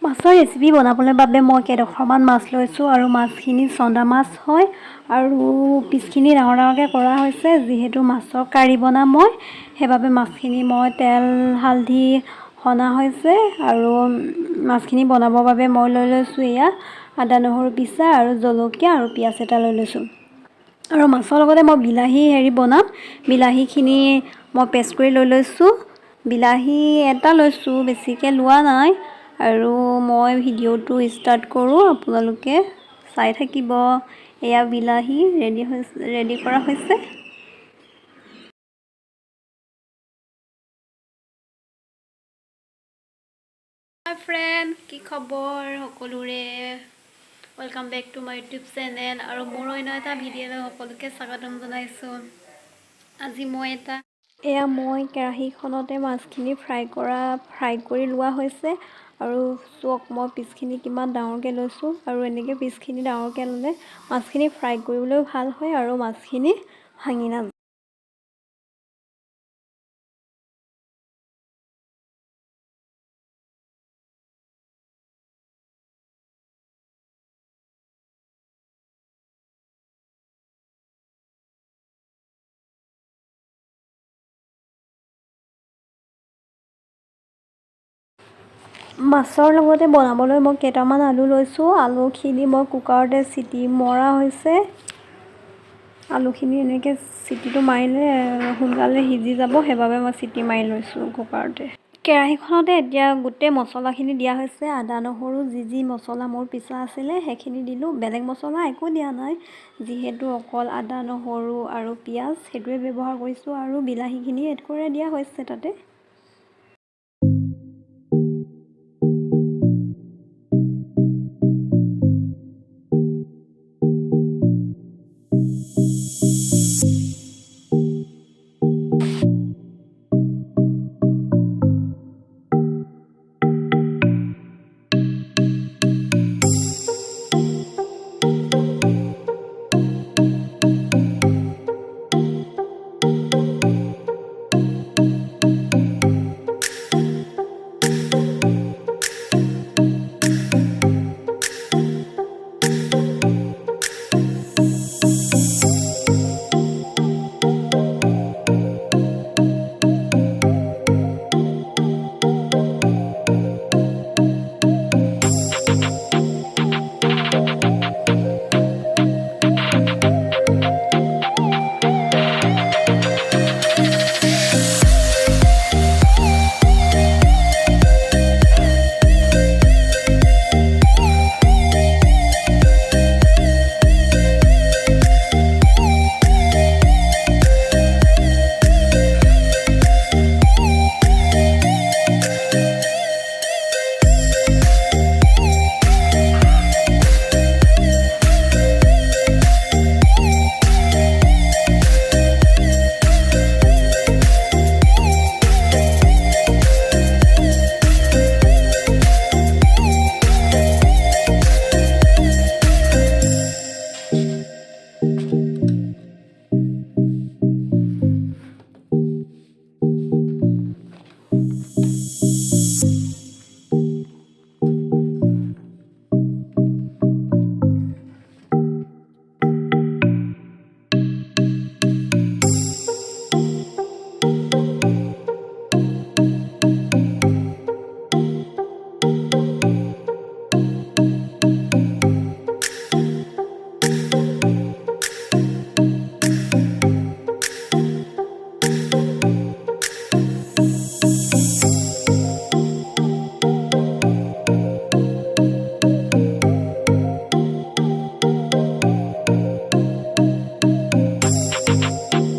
মাছৰ ৰেচিপি বনাবলৈ বাবে মই কেইডোখৰমান মাছ লৈছোঁ আৰু মাছখিনি চন্দা মাছ হয় আৰু পিচখিনি ডাঙৰ ডাঙৰকৈ কৰা হৈছে। যিহেতু মাছৰ কাৰী বনাম মই, সেইবাবে মাছখিনি মই তেল হালধি সনা হৈছে আৰু মাছখিনি বনাবৰ বাবে মই লৈ লৈছোঁ এয়া আদা নহৰু পিচা আৰু জলকীয়া আৰু পিঁয়াজ এটা লৈ লৈছোঁ। আৰু মাছৰ লগতে মই বিলাহী বনাম। বিলাহীখিনি মই পেষ্ট কৰি লৈ লৈছোঁ। বিলাহী এটা লৈছোঁ, বেছিকৈ লোৱা নাই। আৰু মই ভিডিঅ'টো ষ্টাৰ্ট কৰোঁ, আপোনালোকে চাই থাকিব। এয়া বিলাহী ৰেডি কৰা হৈছে। হাই ফ্ৰেণ্ড, কি খবৰ সকলোৰে? Welcome back to my YouTube channel আৰু মোৰ অন্য এটা ভিডিঅ'লৈ সকলোকে স্বাগতম জনাইছোঁ। আজি মই মই কেৰাহীখনতে মাছখিনি ফ্ৰাই কৰি লোৱা হৈছে। আৰু চাওক মই পিচখিনি কিমান ডাঙৰকৈ লৈছোঁ আৰু এনেকৈ পিচখিনি ডাঙৰকৈ ল'লে মাছখিনি ফ্ৰাই কৰিবলৈও ভাল হয় আৰু মাছখিনি ভাঙি নাযায়। মাছৰ লগতে বনাবলৈ মই কেইটামান আলু লৈছোঁ। আলুখিনি মই কুকাৰতে চিটি মৰা হৈছে। আলুখিনি এনেকৈ চিটিটো মাৰিলে সোনকালে সিজি যাব, সেইবাবে মই চিটি মাৰি লৈছোঁ কুকাৰতে। কেৰাহীখনতে এতিয়া গোটেই মছলাখিনি দিয়া হৈছে। আদা নহৰু যি মছলা মোৰ পিছা আছিলে সেইখিনি দিলোঁ। বেলেগ মছলা একো দিয়া নাই, যিহেতু অকল আদা নহৰু আৰু পিঁয়াজ সেইটোৱে ব্যৱহাৰ কৰিছোঁ আৰু বিলাহীখিনি এড কৰি দিয়া হৈছে তাতে।